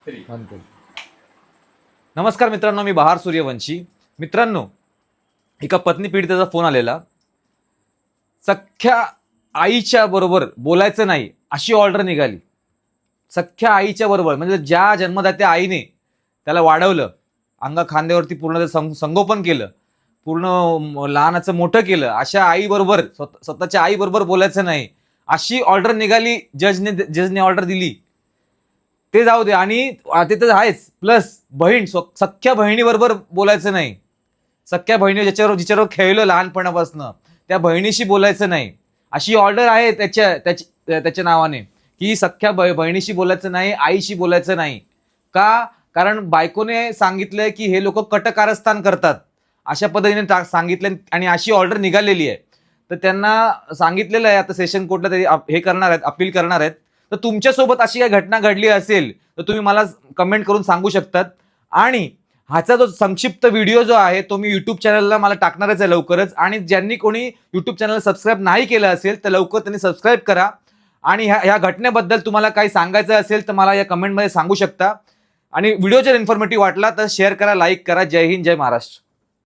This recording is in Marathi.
म्हणतो. नमस्कार मित्रांनो, मी बहार सूर्यवंशी. मित्रांनो, एका पत्नी पीडितेचा फोन आलेला. सख्या आईच्या बरोबर बोलायचं नाही अशी ऑर्डर निघाली. सख्या आईच्या बरोबर म्हणजे ज्या जन्मदात्या आईने त्याला वाढवलं, अंगा खांद्यावरती पूर्ण संगोपन केलं, पूर्ण लहानाचं मोठं केलं, अशा आईबरोबर स्वतःच्या आईबरोबर बोलायचं नाही अशी ऑर्डर निघाली. जजने ऑर्डर दिली. ते जाऊ दे, आणि ते तर आहेच, प्लस बहीण, सख्या बहिणीबरोबर बोलायचं नाही. सख्या बहिणी जिच्यावर खेळलं लहानपणापासून त्या बहिणीशी बोलायचं नाही अशी ऑर्डर आहे त्याच्या नावाने, की सख्या बहिणीशी बोलायचं नाही, आईशी बोलायचं नाही. का? कारण बायकोने सांगितलंय की हे लोक कटकारस्थान करतात, अशा पद्धतीने सांगितलं आणि अशी ऑर्डर निघालेली आहे. तर त्यांना सांगितलेलं आहे आता सेशन कोर्टला ते हे करणार आहेत, अपील करणार आहेत. तर तुमच्यासोबत अशी काही घटना घडली असेल तर तुम्ही मला कमेंट करून सांगू शकतात. आणि ह्याचा जो संक्षिप्त व्हिडिओ जो आहे तो मी युट्यूब चॅनलला मला टाकणारच आहे लवकरच. आणि ज्यांनी कोणी युट्यूब चॅनल सबस्क्राईब नाही केलं असेल तर लवकर त्यांनी सबस्क्राईब करा. आणि ह्या घटनेबद्दल तुम्हाला काही सांगायचं असेल तर मला या कमेंटमध्ये सांगू शकता. आणि व्हिडिओ जर इन्फॉर्मेटिव्ह वाटला तर शेअर करा, लाईक करा. जय हिंद, जय महाराष्ट्र.